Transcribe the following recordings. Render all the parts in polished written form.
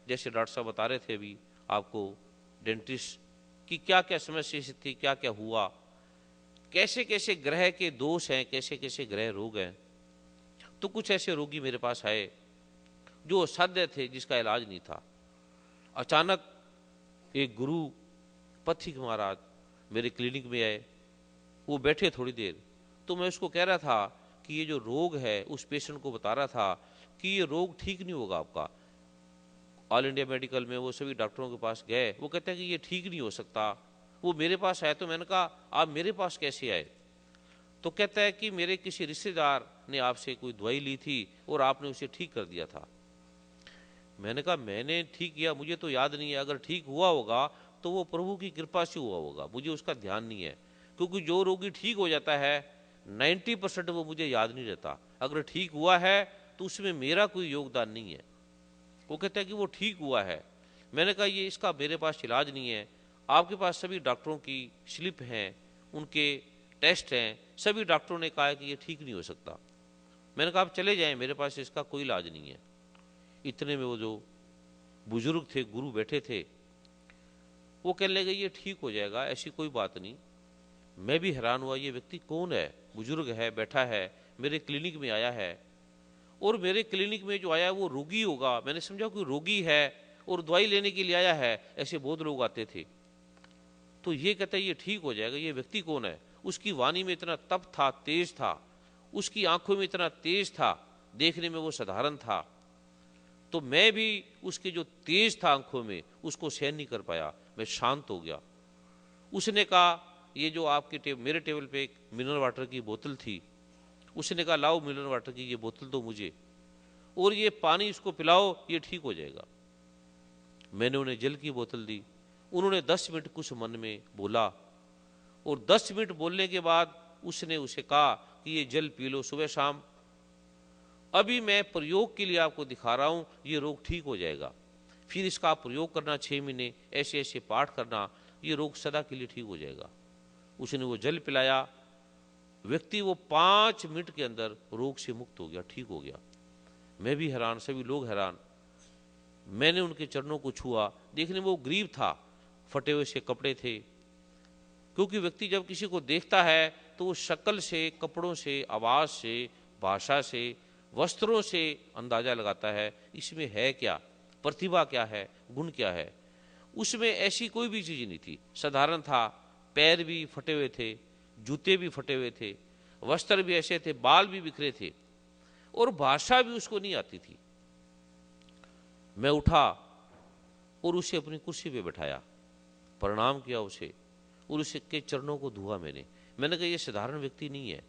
जैसे डॉक्टर साहब बता रहे थे अभी आपको डेंटिस्ट की क्या क्या समस्या थी, क्या क्या हुआ, कैसे कैसे ग्रह के दोष हैं, कैसे कैसे ग्रह रोग हैं। तो कुछ ऐसे रोगी मेरे पास आए जो असाध्य थे, जिसका इलाज नहीं था। अचानक एक गुरु पथिक महाराज मेरे क्लिनिक में आए। वो बैठे थोड़ी देर, तो मैं उसको कह रहा था कि ये जो रोग है, उस पेशेंट को बता रहा था कि ये रोग ठीक नहीं होगा आपका। ऑल इंडिया मेडिकल में वो सभी डॉक्टरों के पास गए, वो कहते हैं कि ये ठीक नहीं हो सकता। वो मेरे पास आए तो मैंने कहा आप मेरे पास कैसे आए? तो कहता है कि मेरे किसी रिश्तेदार ने आपसे कोई दवाई ली थी और आपने उसे ठीक कर दिया था। मैंने कहा मैंने ठीक किया, मुझे तो याद नहीं है। अगर ठीक हुआ होगा तो वो प्रभु की कृपा से हुआ होगा, मुझे उसका ध्यान नहीं है। क्योंकि जो रोगी ठीक हो जाता है 90% वो मुझे याद नहीं रहता। अगर ठीक हुआ है तो उसमें मेरा कोई योगदान नहीं है। वो कहता है कि वो ठीक हुआ है। मैंने कहा ये इसका मेरे पास इलाज नहीं है। आपके पास सभी डॉक्टरों की स्लिप हैं, उनके टेस्ट हैं, सभी डॉक्टरों ने कहा है कि ये ठीक नहीं हो सकता। मैंने कहा आप चले जाएं, मेरे पास इसका कोई इलाज नहीं है। इतने में वो जो बुजुर्ग थे, गुरु बैठे थे, वो कहने लगे ये ठीक हो जाएगा, ऐसी कोई बात नहीं। मैं भी हैरान हुआ, ये व्यक्ति कौन है? बुजुर्ग है, बैठा है, मेरे क्लिनिक में आया है, और मेरे क्लिनिक में जो आया है वो रोगी होगा। मैंने समझा कोई रोगी है और दवाई लेने के लिए आया है, ऐसे बहुत लोग आते थे। तो ये कहता है ये ठीक हो जाएगा। ये व्यक्ति कौन है? उसकी वाणी में इतना तप था, तेज था, उसकी आंखों में इतना तेज था, देखने में वो साधारण था। तो मैं भी उसके जो तेज था आंखों में, उसको सहन नहीं कर पाया। मैं शांत हो गया। उसने कहा ये जो आपके मेरे टेबल पे एक मिनरल वाटर की बोतल थी, उसने कहा लाओ मिनरल वाटर की ये बोतल दो मुझे, और ये पानी इसको पिलाओ, ये ठीक हो जाएगा। मैंने उन्हें जल की बोतल दी। उन्होंने 10 मिनट कुछ मन में बोला, और 10 मिनट बोलने के बाद उसने उसे कहा कि ये जल पी लो सुबह शाम। अभी मैं प्रयोग के लिए आपको दिखा रहा हूं, ये रोग ठीक हो जाएगा। फिर इसका आप प्रयोग करना 6 महीने, ऐसे ऐसे पाठ करना, ये रोग सदा के लिए ठीक हो जाएगा। उसने वो जल पिलाया। व्यक्ति वो 5 मिनट के अंदर रोग से मुक्त हो गया, ठीक हो गया। मैं भी हैरान, सभी लोग हैरान। मैंने उनके चरणों को छुआ। देखने में वो गरीब था, फटे हुए से कपड़े थे। क्योंकि व्यक्ति जब किसी को देखता है तो वो शक्ल से, कपड़ों से, आवाज से, भाषा से, वस्त्रों से अंदाजा लगाता है इसमें है क्या, प्रतिभा क्या है, गुण क्या है। उसमें ऐसी कोई भी चीज नहीं थी, साधारण था। पैर भी फटे हुए थे, जूते भी फटे हुए थे, वस्त्र भी ऐसे थे, बाल भी बिखरे थे, और भाषा भी उसको नहीं आती थी। मैं उठा और उसे अपनी कुर्सी पे बैठाया, प्रणाम किया उसे, और उसके चरणों को धुआ। मैंने कहा ये साधारण व्यक्ति नहीं है,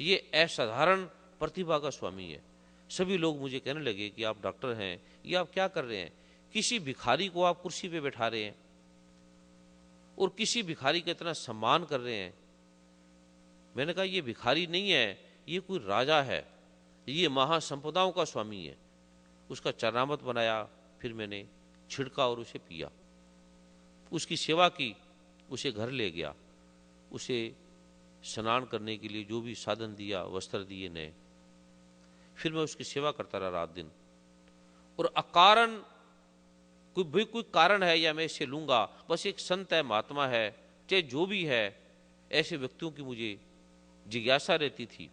ये असाधारण प्रतिभा का स्वामी है। सभी लोग मुझे कहने लगे कि आप डॉक्टर हैं, ये आप क्या कर रहे हैं? किसी भिखारी को आप कुर्सी पे बैठा रहे हैं और किसी भिखारी का इतना सम्मान कर रहे हैं। मैंने कहा ये भिखारी नहीं है, ये कोई राजा है, ये महासंपदाओं का स्वामी है। उसका चरणामत बनाया, फिर मैंने छिड़का और उसे पिया, उसकी सेवा की, उसे घर ले गया, उसे स्नान करने के लिए जो भी साधन दिया, वस्त्र दिए नए। फिर मैं उसकी सेवा करता रहा रात दिन। और अकारण कोई कारण है या मैं इसे लूंगा, बस एक संत है, महात्मा है, चाहे जो भी है, ऐसे व्यक्तियों की मुझे जिज्ञासा रहती थी।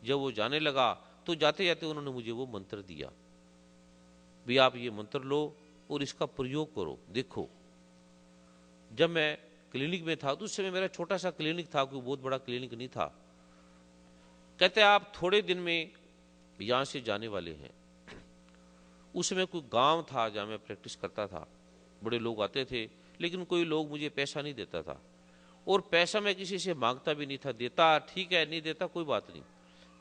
जब वो जाने लगा तो जाते जाते उन्होंने मुझे वो मंत्र दिया, भी आप ये मंत्र लो और इसका प्रयोग करो, देखो। जब मैं क्लिनिक में था तो उस समय मेरा छोटा सा क्लिनिक था, कोई बहुत बड़ा क्लिनिक नहीं था। कहते आप थोड़े दिन में यहां से जाने वाले हैं। उसमें कोई गांव था जहां मैं प्रैक्टिस करता था, बड़े लोग आते थे, लेकिन कोई लोग मुझे पैसा नहीं देता था, और पैसा मैं किसी से मांगता भी नहीं था। देता ठीक है, नहीं देता कोई बात नहीं।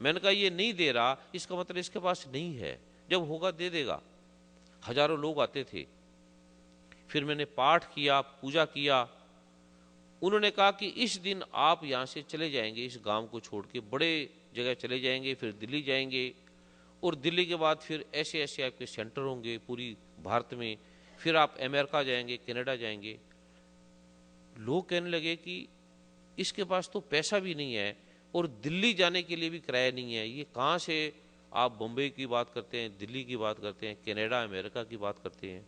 मैंने कहा ये नहीं दे रहा, इसका मतलब इसके पास नहीं है, जब होगा दे देगा। हजारों लोग आते थे। फिर मैंने पाठ किया, पूजा किया। उन्होंने कहा कि इस दिन आप यहाँ से चले जाएंगे, इस गांव को छोड़ के बड़े जगह चले जाएंगे, फिर दिल्ली जाएंगे, और दिल्ली के बाद फिर ऐसे ऐसे आपके सेंटर होंगे पूरी भारत में, फिर आप अमेरिका जाएंगे, कनाडा जाएंगे। लोग कहने लगे कि इसके पास तो पैसा भी नहीं है और दिल्ली जाने के लिए भी किराया नहीं है, ये कहाँ से आप बम्बई की बात करते हैं, दिल्ली की बात करते हैं, कनाडा अमेरिका की बात करते हैं।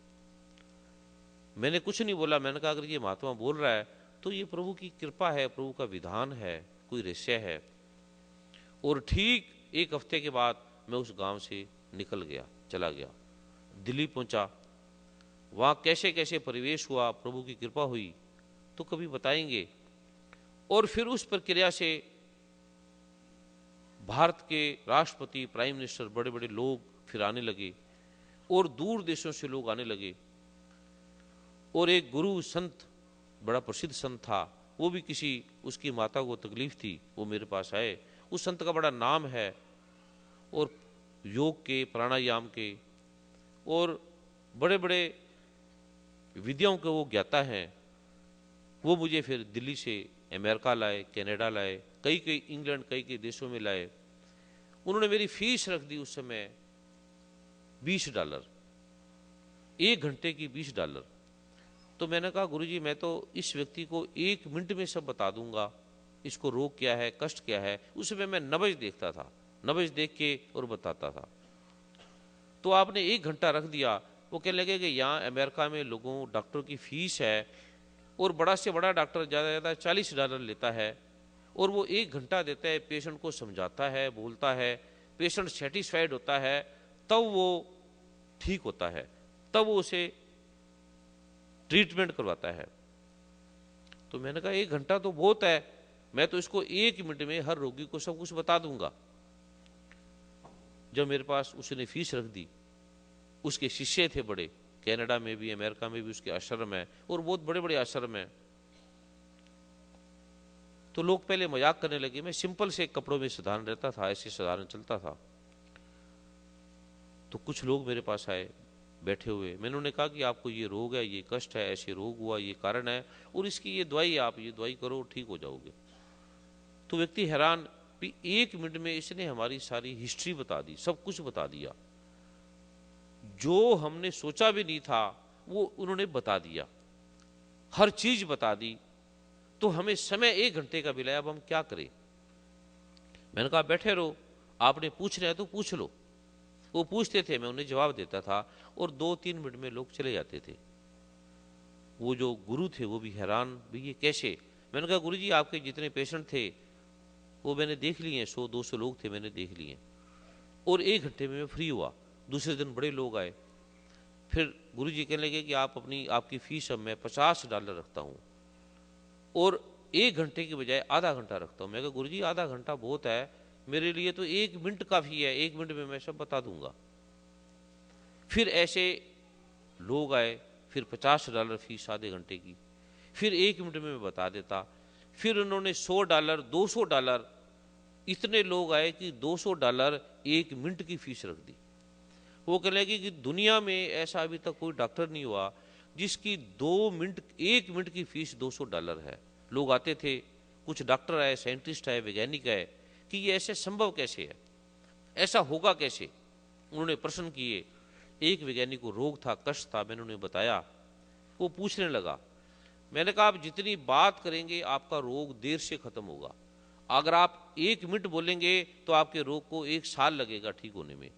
मैंने कुछ नहीं बोला, मैंने कहा अगर ये महात्मा बोल रहा है तो ये प्रभु की कृपा है, प्रभु का विधान है, कोई रहस्य है। और ठीक एक हफ्ते के बाद मैं उस गांव से निकल गया, चला गया, दिल्ली पहुंचा। वहां कैसे कैसे परिवेश हुआ, प्रभु की कृपा हुई तो कभी बताएंगे। और फिर उस प्रक्रिया से भारत के राष्ट्रपति, प्राइम मिनिस्टर, बड़े बड़े लोग फिर आने लगे और दूर देशों से लोग आने लगे। और एक गुरु संत, बड़ा प्रसिद्ध संत था, वो भी किसी उसकी माता को तकलीफ थी, वो मेरे पास आए। उस संत का बड़ा नाम है और योग के, प्राणायाम के और बड़े बड़े विद्याओं के वो ज्ञाता हैं। वो मुझे फिर दिल्ली से अमेरिका लाए, कनाडा लाए, कई कई इंग्लैंड, कई कई देशों में लाए। उन्होंने मेरी फीस रख दी उस समय $20, 1 घंटे की $20। तो मैंने कहा गुरुजी मैं तो इस व्यक्ति को 1 मिनट में सब बता दूंगा, इसको रोग क्या है, कष्ट क्या है। उस समय मैं नब्ज देखता था, नब्ज देख के और बताता था। तो आपने 1 घंटा रख दिया। वो कहने लगे कि यहाँ अमेरिका में लोगों, डॉक्टर की फीस है और बड़ा से बड़ा डॉक्टर ज़्यादा ज़्यादा $40 लेता है और वो 1 घंटा देता है, पेशेंट को समझाता है, बोलता है, पेशेंट सेटिस्फाइड होता है, तब वो ठीक होता है, तब वो उसे ट्रीटमेंट करवाता है। तो मैंने कहा 1 घंटा तो बहुत है, मैं तो इसको 1 मिनट में हर रोगी को सब कुछ बता दूंगा। जब मेरे पास उसने फीस रख दी, उसके शिष्य थे बड़े, कनाडा में भी अमेरिका में भी उसके आश्रम है और बहुत बड़े बड़े आश्रम है। तो लोग पहले मजाक करने लगे, मैं सिंपल से कपड़ों में साधारण रहता था, ऐसे साधारण चलता था। तो कुछ लोग मेरे पास आए बैठे हुए, मैंने उन्हें कहा कि आपको ये रोग है, ये कष्ट है, ऐसे रोग हुआ, ये कारण है और इसकी ये दवाई, आप ये दवाई करो ठीक हो जाओगे। तो व्यक्ति हैरान भी, 1 मिनट में इसने हमारी सारी हिस्ट्री बता दी, सब कुछ बता दिया, जो हमने सोचा भी नहीं था वो उन्होंने बता दिया, हर चीज बता दी। तो हमें समय 1 घंटे का मिला, अब हम क्या करें। मैंने कहा बैठे रहो, आपने पूछना है तो पूछ लो। वो पूछते थे, मैं उन्हें जवाब देता था और 2-3 मिनट में लोग चले जाते थे। वो जो गुरु थे वो भी हैरान, भी ये कैसे। मैंने कहा गुरु जी आपके जितने पेशेंट थे वो मैंने देख लिए हैं, 100-200 लोग थे, मैंने देख लिए और 1 घंटे में मैं फ्री हुआ। दूसरे दिन बड़े लोग आए, फिर गुरु जी कहने लगे कि आपकी फीस अब मैं $50 रखता हूँ और 1 घंटे की बजाय आधा घंटा रखता हूँ। मैं कहा गुरु जी आधा घंटा बहुत है, मेरे लिए तो 1 मिनट काफ़ी है, 1 मिनट में मैं सब बता दूंगा। फिर ऐसे लोग आए, फिर $50 फीस आधे घंटे की, फिर 1 मिनट में मैं बता देता। फिर उन्होंने $100, $200, इतने लोग आए कि $200 1 मिनट की फीस रख दी। वो कहने लगे कि दुनिया में ऐसा अभी तक कोई डॉक्टर नहीं हुआ जिसकी 2 मिनट 1 मिनट की फीस $200 है। लोग आते थे, कुछ डॉक्टर आए, साइंटिस्ट आए, वैज्ञानिक आए कि ये ऐसे संभव कैसे है, ऐसा होगा कैसे। उन्होंने प्रश्न किए। एक वैज्ञानिक को रोग था, कष्ट था, मैंने उन्हें बताया। वो पूछने लगा, मैंने कहा आप जितनी बात करेंगे आपका रोग देर से खत्म होगा। अगर आप 1 मिनट बोलेंगे तो आपके रोग को 1 साल लगेगा ठीक होने में।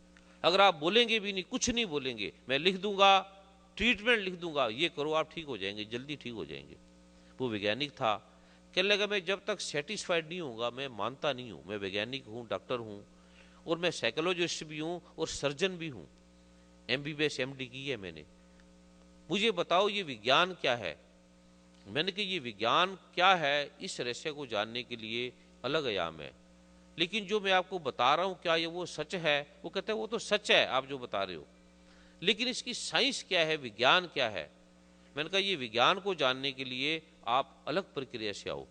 अगर आप बोलेंगे भी नहीं, कुछ नहीं बोलेंगे, मैं लिख दूंगा, ट्रीटमेंट लिख दूंगा, ये करो आप ठीक हो जाएंगे, जल्दी ठीक हो जाएंगे। वो वैज्ञानिक था, कहने लगा मैं जब तक सेटिस्फाइड नहीं होऊंगा मैं मानता नहीं हूँ। मैं वैज्ञानिक हूँ, डॉक्टर हूँ और मैं साइकोलॉजिस्ट भी हूँ और सर्जन भी हूँ, MBBS MD की है मैंने। मुझे बताओ ये विज्ञान क्या है। मैंने कहा ये विज्ञान क्या है, इस रहस्य को जानने के लिए अलग आयाम है, लेकिन जो मैं आपको बता रहा हूं क्या ये वो सच है। वो कहते हैं वो तो सच है आप जो बता रहे हो, लेकिन इसकी साइंस क्या है, विज्ञान क्या है। मैंने कहा ये विज्ञान को जानने के लिए आप अलग प्रक्रिया से आओ,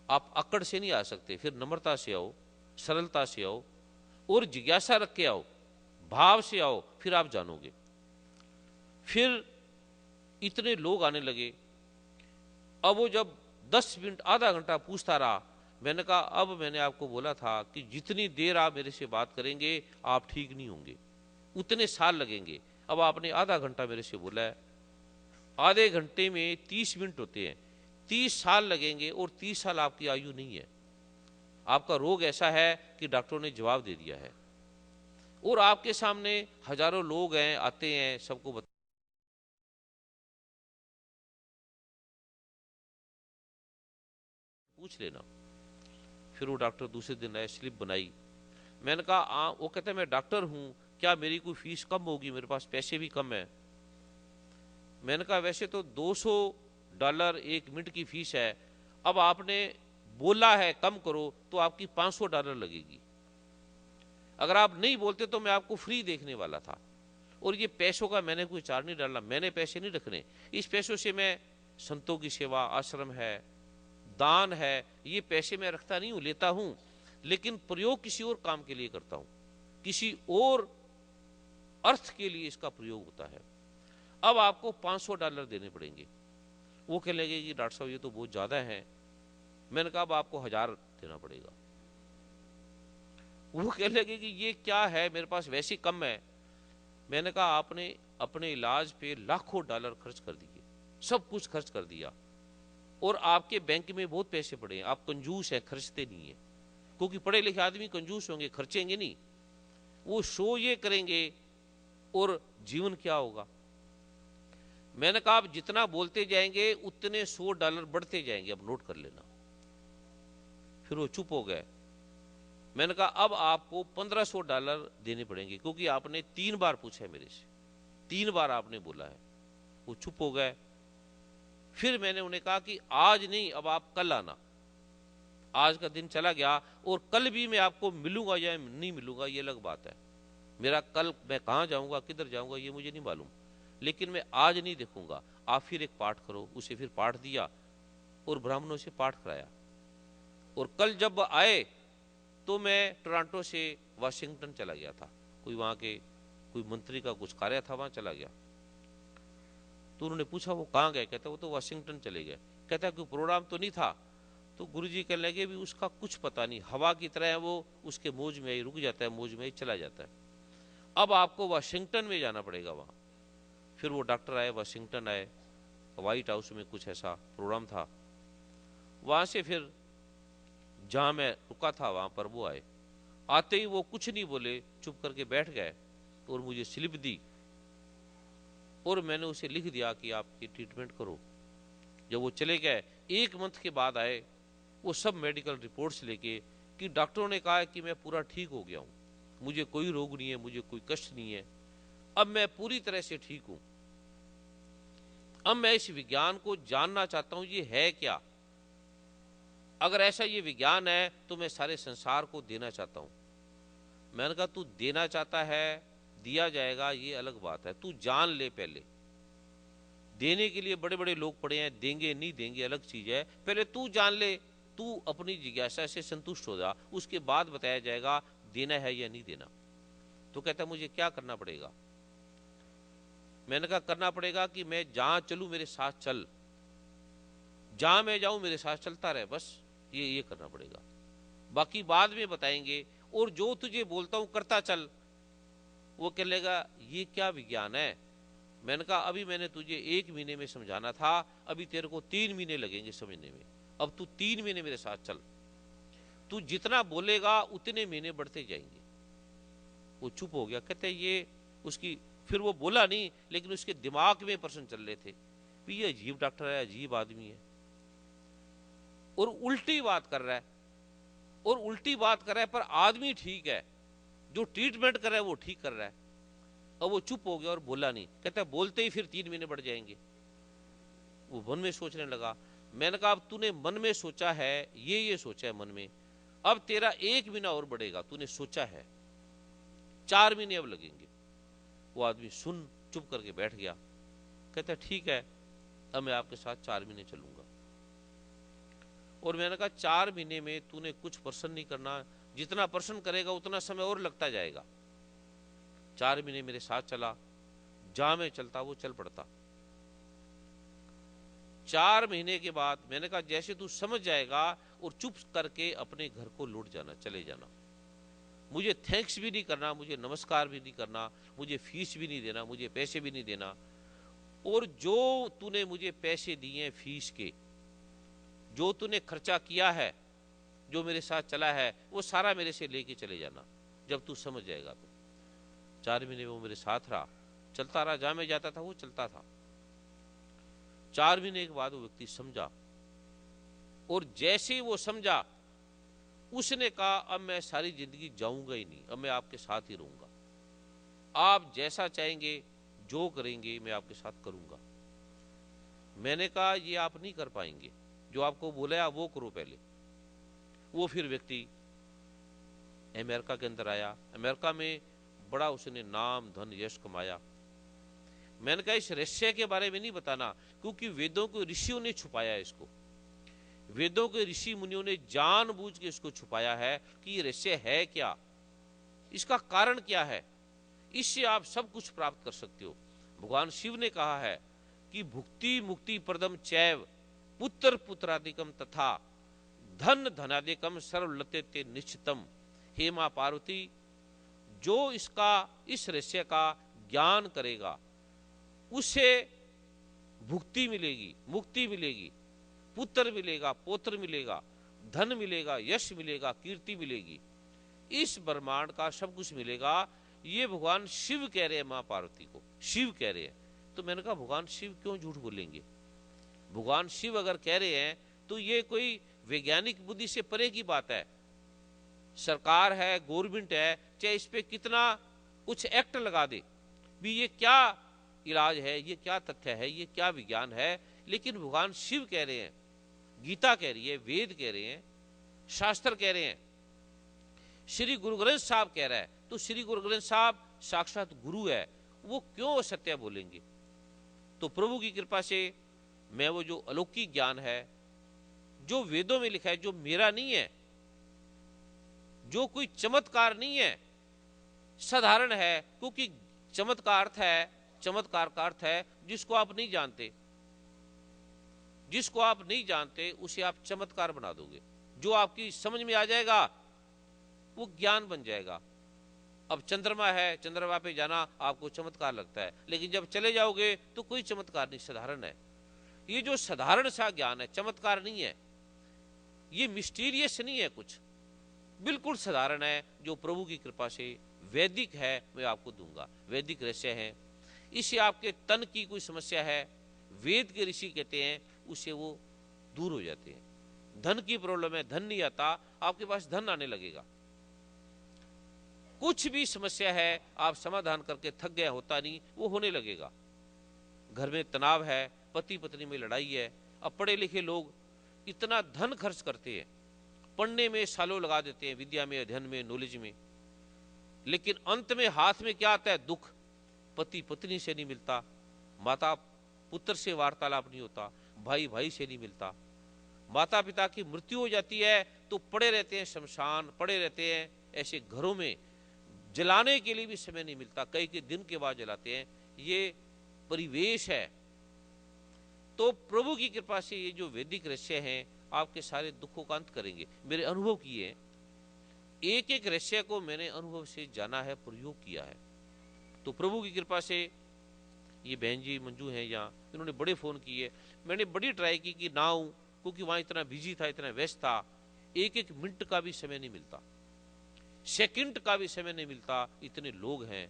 आप अकड़ से नहीं आ सकते, फिर नम्रता से आओ, सरलता से आओ और जिज्ञासा रख के आओ, भाव से आओ, फिर आप जानोगे। फिर इतने लोग आने लगे। अब वो जब 10 मिनट आधा घंटा पूछता रहा, मैंने कहा अब मैंने आपको बोला था कि जितनी देर आप मेरे से बात करेंगे आप ठीक नहीं होंगे, उतने साल लगेंगे। अब आपने आधा घंटा मेरे से बोला है, आधे घंटे में 30 मिनट होते हैं, 30 साल लगेंगे और 30 साल आपकी आयु नहीं है। आपका रोग ऐसा है कि डॉक्टरों ने जवाब दे दिया है। और आपके सामने हजारों लोग हैं, आते हैं, सबको पूछ लेना। फिर वो डॉक्टर दूसरे दिन आए, स्लिप बनाई। मैंने कहा वो कहते हैं मैं डॉक्टर हूँ, क्या मेरी कोई फीस कम होगी, मेरे पास पैसे भी कम है। मैंने कहा वैसे तो $200 एक मिनट की फीस है, अब आपने बोला है कम करो तो आपकी $500 लगेगी। अगर आप नहीं बोलते तो मैं आपको फ्री देखने वाला था। और ये पैसों का मैंने कोई चार्ज नहीं डाला, मैंने पैसे नहीं रखने। इस पैसों से मैं संतों की सेवा, आश्रम है, दान है, ये पैसे मैं रखता नहीं हूं, लेता हूं, लेकिन प्रयोग किसी और काम के लिए करता हूं, किसी और अर्थ के लिए इसका प्रयोग होता है। अब आपको $500 देने पड़ेंगे। वो कहने लगे कि डॉक्टर साहब ये तो बहुत ज्यादा है। मैंने कहा अब आपको 1000 देना पड़ेगा। वो कहने लगे कि ये क्या है, मेरे पास वैसे कम है। मैंने कहा आपने अपने इलाज पे लाखों डॉलर खर्च कर दिए, सब कुछ खर्च कर दिया, और आपके बैंक में बहुत पैसे पड़े हैं, आप कंजूस हैं, खर्चते नहीं है। क्योंकि पढ़े लिखे आदमी कंजूस होंगे, खर्चेंगे नहीं, वो शो ये करेंगे, और जीवन क्या होगा। मैंने कहा आप जितना बोलते जाएंगे उतने $100 बढ़ते जाएंगे, अब नोट कर लेना। फिर वो चुप हो गए। मैंने कहा अब आपको $1500 देने पड़ेंगे, क्योंकि आपने 3 बार पूछा है मेरे से, 3 बार आपने बोला है। वो चुप हो गए। फिर मैंने उन्हें कहा कि आज नहीं, अब आप कल आना। आज का दिन चला गया, और कल भी मैं आपको मिलूंगा या नहीं मिलूंगा ये अलग बात है। मेरा कल मैं कहाँ जाऊंगा, किधर जाऊंगा, ये मुझे नहीं मालूम, लेकिन मैं आज नहीं देखूंगा। आप फिर एक पाठ करो। उसे फिर पाठ दिया और ब्राह्मणों से पाठ कराया। और कल जब आए तो मैं टोरंटो से वाशिंगटन चला गया था, कोई वहां के कोई मंत्री का कुछ कार्य था, वहां चला गया। तो उन्होंने पूछा वो कहाँ गए, कहता वो तो वाशिंगटन चले गए। कहता कोई प्रोग्राम तो नहीं था। तो गुरुजी कहने लगे भी उसका कुछ पता नहीं, हवा की तरह है वो, उसके मौज में ही रुक जाता है, मौज में ही चला जाता है। अब आपको वाशिंगटन में जाना पड़ेगा वहां। फिर वो डॉक्टर आए, वाशिंगटन आए, व्हाइट हाउस में कुछ ऐसा प्रोग्राम था। वहां से फिर जहां मैं रुका था वहां पर वो आए। आते ही वो कुछ नहीं बोले, चुप करके बैठ गए और मुझे स्लिप दी, और मैंने उसे लिख दिया कि आप ये ट्रीटमेंट करो। जब वो चले गए, 1 मंथ के बाद आए वो सब मेडिकल रिपोर्ट्स लेके, कि डॉक्टरों ने कहा है कि मैं पूरा ठीक हो गया हूं, मुझे कोई रोग नहीं है, मुझे कोई कष्ट नहीं है, अब मैं पूरी तरह से ठीक हूं। अब मैं इस विज्ञान को जानना चाहता हूं ये है क्या। अगर ऐसा ये विज्ञान है तो मैं सारे संसार को देना चाहता हूं। मैंने कहा तू देना चाहता है, दिया जाएगा, ये अलग बात है, तू जान ले पहले। देने के लिए बड़े बड़े लोग पड़े हैं, देंगे नहीं देंगे अलग चीज है, पहले तू जान ले। तू अपनी जिज्ञासा से संतुष्ट हो जा, उसके बाद बताया जाएगा देना है या नहीं देना। तो कहता मुझे क्या करना पड़ेगा। मैंने कहा करना पड़ेगा कि मैं जहां चलूं मेरे साथ चल, जहां मैं जाऊं मेरे साथ चलता रहे, बस ये करना पड़ेगा, बाकी बाद में बताएंगे। और जो तुझे बोलता हूं करता चल। वो कह लेगा ये क्या विज्ञान है। मैंने कहा अभी मैंने तुझे 1 महीने में समझाना था, अभी तेरे को 3 महीने लगेंगे समझने में, अब तू 3 महीने मेरे साथ चल, तू जितना बोलेगा उतने महीने बढ़ते जाएंगे। वो चुप हो गया। कहते ये उसकी, फिर वो बोला नहीं, लेकिन उसके दिमाग में प्रश्न चल रहे थे भी ये अजीब डॉक्टर है, अजीब आदमी है, और उल्टी बात कर रहा है, और उल्टी बात कर रहा है, पर आदमी ठीक है, जो ट्रीटमेंट कर रहा है वो ठीक कर रहा है। अब वो चुप हो गया और बोला नहीं। कहता है बोलते ही फिर 3 महीने बढ़ जाएंगे। वो मन में सोचने लगा। मैंने कहा अब तूने मन में सोचा है, ये सोचा है मन में, अब तेरा 1 महीना और बढ़ेगा, तूने सोचा है, 4 महीने अब लगेंगे। वो आदमी सुन चुप करके बैठ गया। कहता है ठीक है, अब मैं आपके साथ 4 महीने चलूंगा। और मैंने कहा 4 महीने में तूने कुछ प्रश्न नहीं करना, जितना प्रश्न करेगा उतना समय और लगता जाएगा। 4 महीने मेरे साथ चला, जहां मैं चलता वो चल पड़ता। 4 महीने के बाद मैंने कहा जैसे तू समझ जाएगा और चुप करके अपने घर को लौट जाना, चले जाना, मुझे थैंक्स भी नहीं करना, मुझे नमस्कार भी नहीं करना, मुझे फीस भी नहीं देना, मुझे पैसे भी नहीं देना, और जो तूने मुझे पैसे दिए फीस के, जो तूने खर्चा किया है, जो मेरे साथ चला है, वो सारा मेरे से लेके चले जाना जब तू समझ जाएगा तो। 4 महीने वो मेरे साथ रहा, चलता रहा, जहां मैं जाता था वो चलता था। 4 महीने के बाद वो व्यक्ति समझा, और जैसे ही वो समझा उसने कहा अब मैं सारी जिंदगी जाऊंगा ही नहीं, अब मैं आपके साथ ही रहूंगा, आप जैसा चाहेंगे जो करेंगे मैं आपके साथ करूंगा। मैंने कहा ये आप नहीं कर पाएंगे, जो आपको बोला है वो करो पहले। वो फिर व्यक्ति अमेरिका के अंदर आया, अमेरिका में बड़ा उसने नाम धन यश कमाया। मैंने कहा इस रहस्य के बारे में नहीं बताना, क्योंकि वेदों के ऋषियों ने छुपाया है इसको, वेदों के ऋषि मुनियों ने जानबूझ के इसको छुपाया है कि ये रहस्य है क्या, इसका कारण क्या है, इससे आप सब कुछ प्राप्त कर सकते हो। भगवान शिव ने कहा है कि भुक्ति मुक्ति प्रदम चैव पुत्र पुत्रादिकम तथा धन धनादिकम सर्वलते निश्चितम। हे मां पार्वती, जो इस रहस्य का ज्ञान करेगा उसे भुक्ति मिलेगी, मुक्ति मिलेगी, पुत्र मिलेगा, पौत्र मिलेगा, धन मिलेगा, यश मिलेगा, कीर्ति मिलेगी, इस ब्रह्मांड का सब कुछ मिलेगा। ये भगवान शिव कह रहे हैं मां पार्वती को, शिव कह रहे हैं। तो मैंने कहा भगवान शिव क्यों झूठ बोलेंगे, भगवान शिव अगर कह रहे हैं तो ये कोई वैज्ञानिक बुद्धि से परे की बात है। सरकार है, गवर्नमेंट है, चाहे इस पे कितना कुछ एक्ट लगा दे भी, ये क्या इलाज है, ये क्या तथ्य है, ये क्या विज्ञान है, लेकिन भगवान शिव कह रहे हैं, गीता कह रही है, वेद कह रहे हैं, शास्त्र कह रहे हैं, श्री गुरु ग्रंथ साहब कह रहा है, तो श्री गुरु ग्रंथ साहब साक्षात गुरु है, वो क्यों असत्य बोलेंगे। तो प्रभु की कृपा से मैं वो जो अलौकिक ज्ञान है, जो वेदों में लिखा है, जो मेरा नहीं है, जो कोई चमत्कार नहीं है, साधारण है, क्योंकि चमत्कार का अर्थ है जिसको आप नहीं जानते, जिसको आप नहीं जानते उसे आप चमत्कार बना दोगे, जो आपकी समझ में आ जाएगा वो ज्ञान बन जाएगा। अब चंद्रमा है, चंद्रमा पे जाना आपको चमत्कार लगता है, लेकिन जब चले जाओगे तो कोई चमत्कार नहीं, साधारण है। ये जो साधारण सा ज्ञान है, चमत्कार नहीं है, ये मिस्टीरियस नहीं है, कुछ बिल्कुल साधारण है, जो प्रभु की कृपा से वैदिक है, मैं आपको दूंगा। वैदिक रहस्य है, इससे आपके तन की कोई समस्या है, वेद के ऋषि कहते हैं उससे वो दूर हो जाते हैं। धन की प्रॉब्लम है, धन नहीं आता, आपके पास धन आने लगेगा। कुछ भी समस्या है, आप समाधान करके थक गया, होता नहीं, वो होने लगेगा। घर में तनाव है, पति पत्नी में लड़ाई है, अब पढ़े लिखे लोग इतना धन खर्च करते हैं, पढ़ने में सालों लगा देते हैं, विद्या में, अध्ययन में, नॉलेज में, लेकिन अंत में हाथ में क्या आता है, दुख। पति पत्नी से नहीं मिलता, माता पुत्र से वार्तालाप नहीं होता, भाई भाई से नहीं मिलता, माता पिता की मृत्यु हो जाती है तो पड़े रहते हैं शमशान, पड़े रहते हैं ऐसे घरों में, जलाने के लिए भी समय नहीं मिलता, कई के दिन के बाद जलाते हैं। ये परिवेश है। तो प्रभु की कृपा से ये जो वैदिक रहस्य हैं आपके सारे दुखों का अंत करेंगे। मेरे अनुभव किए, एक एक रहस्य को मैंने अनुभव से जाना है, प्रयोग किया है। तो प्रभु की कृपा से ये बहन जी मंजू हैं यहाँ, इन्होंने बड़े फोन किए, मैंने बड़ी ट्राई की कि ना आऊं, क्योंकि वहां इतना बिजी था, इतना व्यस्त था, एक एक मिनट का भी समय नहीं मिलता, सेकंड का भी समय नहीं मिलता, इतने लोग हैं।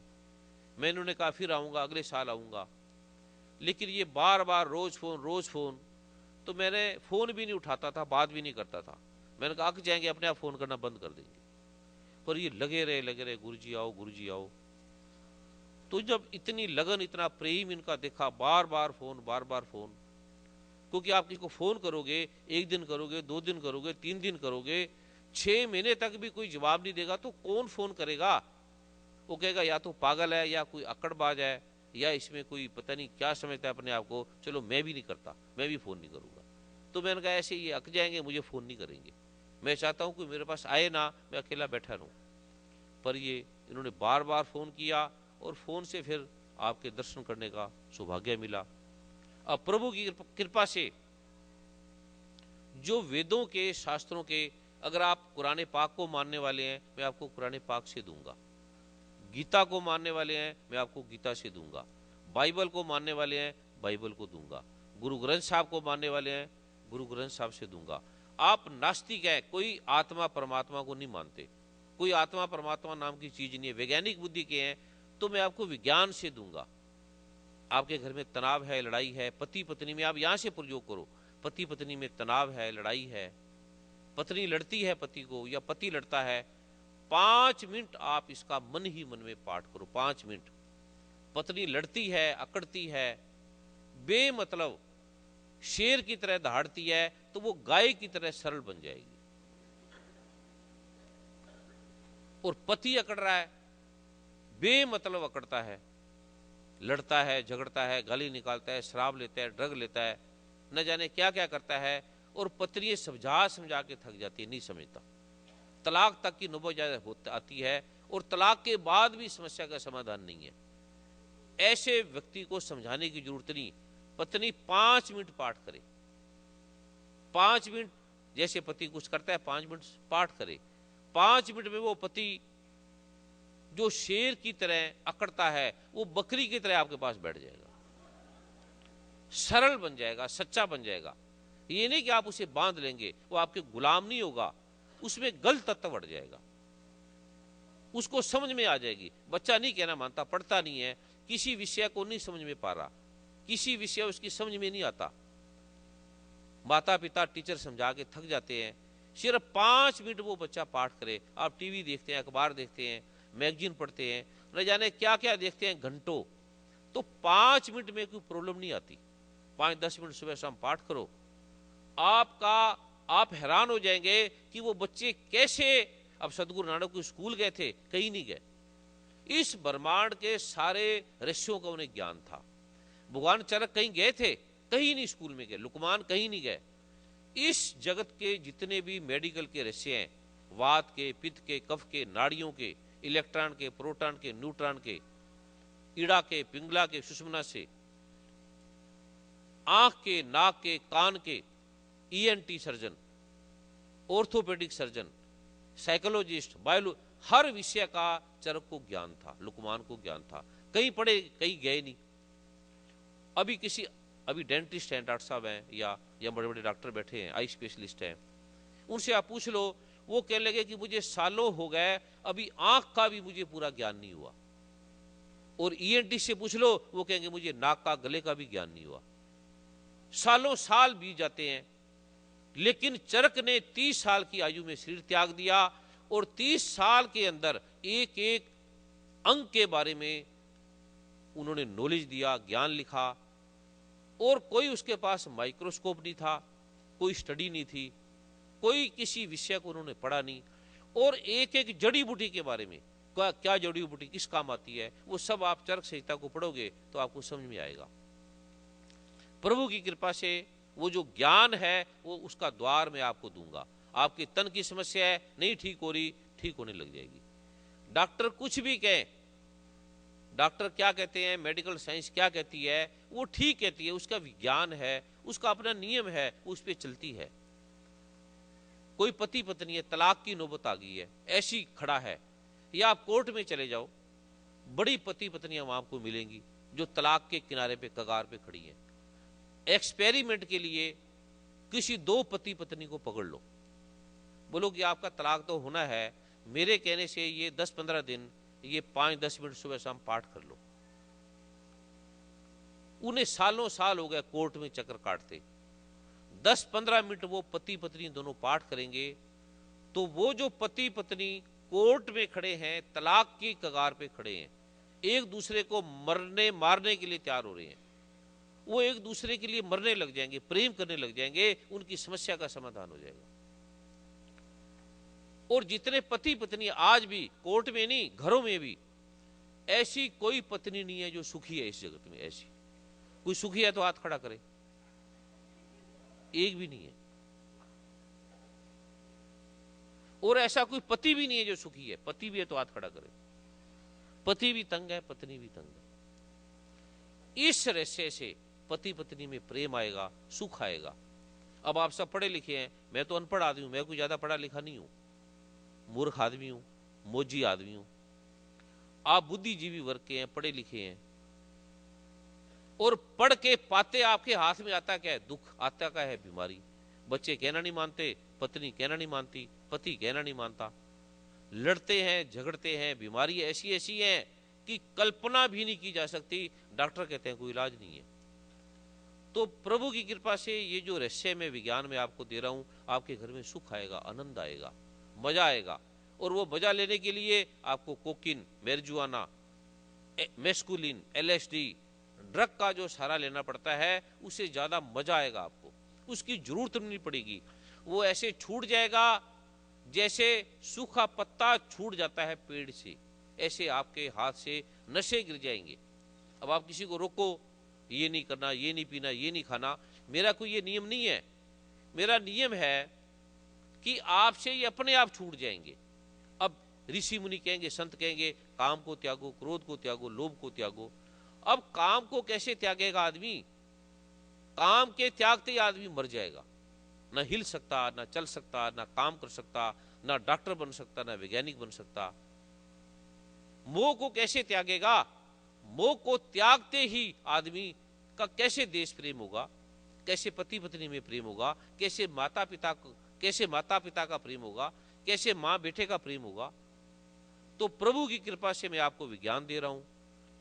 मैं इन्होंने कहा फिर आऊंगा, अगले साल आऊंगा, लेकिन ये बार बार रोज फोन, तो मैंने फोन भी नहीं उठाता था, बात भी नहीं करता था। मैंने कहा अक जाएंगे, अपने आप फोन करना बंद कर देंगे, पर ये लगे रहे गुरुजी आओ, गुरुजी आओ। तो जब इतनी लगन, इतना प्रेम इनका देखा, बार बार फोन, क्योंकि आप किसी को फोन करोगे, एक दिन करोगे, 2 दिन करोगे, 3 दिन करोगे, 6 महीने तक भी कोई जवाब नहीं देगा तो कौन फोन करेगा। वो कहेगा या तो पागल है, या कोई अकड़बाज है, या इसमें कोई पता नहीं क्या समझता है अपने आप को, चलो मैं भी नहीं करता, मैं भी फोन नहीं करूंगा। तो मैंने कहा ऐसे ये अक जाएंगे, मुझे फोन नहीं करेंगे, मैं चाहता हूं कि मेरे पास आए ना, मैं अकेला बैठा रहूं। पर ये इन्होंने बार बार फोन किया, और फोन से फिर आपके दर्शन करने का सौभाग्य मिला। अब प्रभु की कृपा से जो वेदों के, शास्त्रों के, अगर आप कुरान पाक को मानने वाले हैं, मैं आपको कुरान पाक से दूंगा, गीता को मानने वाले हैं, मैं आपको गीता से दूंगा, बाइबल को मानने वाले हैं, बाइबल को दूंगा, गुरु ग्रंथ साहब को मानने वाले हैं, गुरु ग्रंथ साहब से दूंगा। आप नास्तिक है, कोई आत्मा परमात्मा को नहीं मानते, कोई आत्मा परमात्मा नाम की चीज नहीं है, वैज्ञानिक बुद्धि के हैं, तो मैं आपको विज्ञान से दूंगा। आपके घर में तनाव है, लड़ाई है, पति पत्नी में, आप यहां से प्रयोग करो। पति पत्नी में तनाव है, लड़ाई है, पत्नी लड़ती है पति को या पति लड़ता है, 5 मिनट आप इसका मन ही मन में पाठ करो। 5 मिनट। पत्नी लड़ती है, अकड़ती है, बेमतलब शेर की तरह दहाड़ती है, तो वो गाय की तरह सरल बन जाएगी। और पति अकड़ रहा है, बेमतलब अकड़ता है, लड़ता है, झगड़ता है, गाली निकालता है, शराब लेता है, ड्रग लेता है, न जाने क्या क्या करता है, और पत्नी समझा समझा के थक जाती है, नहीं समझता, तलाक तक की नौबत आती है, और तलाक के बाद भी समस्या का समाधान नहीं है। ऐसे व्यक्ति को समझाने की जरूरत नहीं। पत्नी 5 मिनट पाठ करे, 5 मिनट, जैसे पति कुछ करता है 5 मिनट पाठ करे। 5 मिनट में वो पति जो शेर की तरह अकड़ता है, वो बकरी की तरह आपके पास बैठ जाएगा, सरल बन जाएगा, सच्चा बन जाएगा। ये नहीं कि आप उसे बांध लेंगे, वो आपके गुलाम नहीं होगा, उसमें गलत तत्व बढ़ जाएगा, उसको समझ में आ जाएगी। बच्चा नहीं कहना मानता, पढ़ता नहीं है, किसी विषय को नहीं समझ में पा रहा, किसी विषय उसकी समझ में नहीं आता, माता पिता टीचर समझा के थक जाते हैं। सिर्फ 5 मिनट वो बच्चा पाठ करे। आप टीवी देखते हैं, अखबार देखते हैं, मैगजीन पढ़ते हैं, न जाने क्या क्या देखते हैं घंटों, तो 5 मिनट में कोई प्रॉब्लम नहीं आती। 5-10 मिनट सुबह शाम पाठ करो, आप हैरान हो जाएंगे कि वो बच्चे कैसे। अब सदगुरु नानक को स्कूल गए थे, कहीं नहीं गए, इस ब्रह्मांड के सारे रहस्यों का उन्हें ज्ञान था। भगवान चरक कहीं गए थे, कहीं नहीं स्कूल में गए, लुकमान कहीं नहीं गए। इस जगत के जितने भी मेडिकल के रहस्य हैं, वात के, पित्त के, कफ के, नाड़ियों के, इलेक्ट्रॉन के, प्रोटॉन के, न्यूट्रॉन के, ईड़ा के, पिंगला के, सुषुम्ना से, आंख के, नाक के, कान के, ENT surgeon, orthopaedic surgeon, psychologist, biology, हर विषय का चरक को ज्ञान था, लुकमान को ज्ञान था। कहीं पढ़े, कहीं गए नहीं। अभी डेंटिस्ट हैं, डॉक्टर साहब हैं, या बड़े बड़े डॉक्टर बैठे हैं, आई स्पेशलिस्ट हैं, उनसे आप पूछ लो, वो कहने लगे कि मुझे सालों हो गए, अभी आंख का भी मुझे पूरा ज्ञान नहीं हुआ। और ईएनटी से पूछ लो, वो कहेंगे मुझे नाक का, गले का भी ज्ञान नहीं हुआ। सालों साल बीत जाते हैं, लेकिन चरक ने 30 साल की आयु में शरीर त्याग दिया, और 30 साल के अंदर एक एक अंग के बारे में उन्होंने नॉलेज दिया, ज्ञान लिखा। और कोई उसके पास माइक्रोस्कोप नहीं था, कोई स्टडी नहीं थी, कोई किसी विषय को उन्होंने पढ़ा नहीं, और एक एक जड़ी बूटी के बारे में, क्या जड़ी बूटी किस काम आती है, वो सब आप चरक संहिता को पढ़ोगे तो आपको समझ में आएगा। प्रभु की कृपा से वो जो ज्ञान है, वो उसका द्वार मैं आपको दूंगा। आपके तन की समस्या है, नहीं ठीक हो रही, ठीक होने लग जाएगी। डॉक्टर कुछ भी कहें, डॉक्टर क्या कहते हैं, मेडिकल साइंस क्या कहती है, वो ठीक कहती है, उसका विज्ञान है, उसका अपना नियम है, उस पर चलती है। कोई पति पत्नी है, तलाक की नौबत आ गई है, ऐसी खड़ा है, या आप कोर्ट में चले जाओ, बड़ी पति पत्नियां वहां आपको मिलेंगी जो तलाक के किनारे पे, कगार पे खड़ी हैं। एक्सपेरिमेंट के लिए किसी 2 पति पत्नी को पकड़ लो, बोलो कि आपका तलाक तो होना है, मेरे कहने से ये 10-15 दिन, ये 5-10 मिनट सुबह शाम पाठ कर लो। उन्हें सालों साल हो गए कोर्ट में चक्कर काटते, 10-15 मिनट वो पति पत्नी दोनों पाठ करेंगे, तो वो जो पति पत्नी कोर्ट में खड़े हैं, तलाक की कगार पे खड़े हैं, एक दूसरे को मारने के लिए तैयार हो रहे हैं, वो एक दूसरे के लिए मरने लग जाएंगे, प्रेम करने लग जाएंगे, उनकी समस्या का समाधान हो जाएगा। और जितने पति पत्नी आज भी कोर्ट में नहीं, घरों में भी, ऐसी कोई पत्नी नहीं है जो सुखी है इस जगत में। ऐसी कोई सुखी है तो हाथ खड़ा करे, एक भी नहीं है। और ऐसा कोई पति भी नहीं है जो सुखी है, पति भी है तो हाथ खड़ा करे। पति भी तंग है, पत्नी भी तंग है। इस रहस्य से पति पत्नी में प्रेम आएगा, सुख आएगा। अब आप सब पढ़े लिखे हैं, मैं तो अनपढ़ आदमी हूं, मैं कोई ज्यादा पढ़ा लिखा नहीं हूं, मूर्ख आदमी हूं, मोजी आदमी हूं। आप बुद्धिजीवी वर्ग के हैं, पढ़े लिखे हैं, और पढ़ के पाते आपके हाथ में आता क्या है, दुख, आता क्या है, बीमारी। बच्चे कहना नहीं मानते, पत्नी कहना नहीं मानती, पति कहना नहीं मानता, लड़ते हैं, झगड़ते हैं, बीमारी ऐसी ऐसी है कि कल्पना भी नहीं की जा सकती, डॉक्टर कहते हैं कोई इलाज नहीं है। तो प्रभु की कृपा से ये जो रहस्य मैं विज्ञान में आपको दे रहा हूं, आपके घर में सुख आएगा, आनंद आएगा, मजा आएगा। और वो मजा लेने के लिए आपको कोकीन, मेरजुआना, मेस्कुलिन, एलएसडी ड्रग का जो सहारा लेना पड़ता है, उससे ज्यादा मजा आएगा आपको, उसकी जरूरत नहीं पड़ेगी। वो ऐसे छूट जाएगा जैसे सूखा पत्ता छूट जाता है पेड़ से, ऐसे आपके हाथ से नशे गिर जाएंगे। अब आप किसी को रोको, ये नहीं करना, ये नहीं पीना, ये नहीं खाना, मेरा कोई ये नियम नहीं है। मेरा नियम है कि आपसे ये अपने आप छूट जाएंगे। अब ऋषि मुनि कहेंगे, संत कहेंगे, काम को त्यागो, क्रोध को त्यागो, लोभ को त्यागो। अब काम को कैसे त्यागेगा आदमी? काम के त्यागते ही आदमी मर जाएगा, ना हिल सकता, ना चल सकता, ना काम कर सकता, ना डॉक्टर बन सकता, ना वैज्ञानिक बन सकता। मोह को कैसे त्यागेगा? मोह को त्यागते ही आदमी का कैसे देश प्रेम होगा, कैसे पति पत्नी में प्रेम होगा, कैसे माता पिता का प्रेम होगा, कैसे मां बेटे का प्रेम होगा। तो प्रभु की कृपा से मैं आपको विज्ञान दे रहा हूं,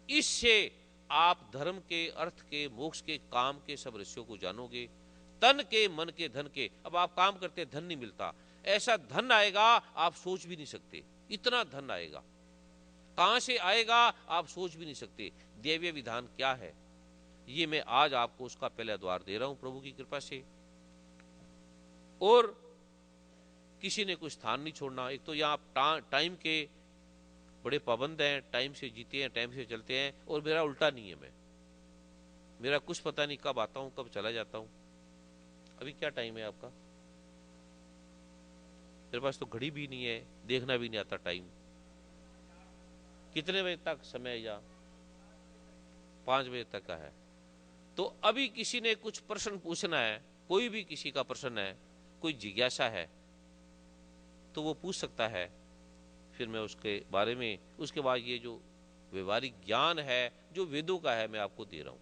इससे आप धर्म के, अर्थ के, मोक्ष के, काम के सब रहस्यों को जानोगे, तन के, मन के, धन के। अब आप काम करते, धन नहीं मिलता, ऐसा धन आएगा आप सोच भी नहीं सकते, इतना धन आएगा। कहां से आएगा आप सोच भी नहीं सकते। दैवीय विधान क्या है, ये मैं आज आपको उसका पहला द्वार दे रहा हूं प्रभु की कृपा से। और किसी ने कोई स्थान नहीं छोड़ना। एक तो यहाँ टाइम के बड़े पाबंद हैं, टाइम से जीते हैं, टाइम से चलते हैं, और मेरा उल्टा नियम है, मेरा कुछ पता नहीं कब आता हूं कब चला जाता हूं। अभी क्या टाइम है आपका? मेरे पास तो घड़ी भी नहीं है, देखना भी नहीं आता टाइम। कितने बजे तक समय? या 5 बजे तक का है। तो अभी किसी ने कुछ प्रश्न पूछना है, कोई भी किसी का प्रश्न है, कोई जिज्ञासा है, तो वो पूछ सकता है, फिर मैं उसके बारे में, उसके बाद ये जो व्यवहारिक ज्ञान है जो वेदों का है मैं आपको दे रहा हूं।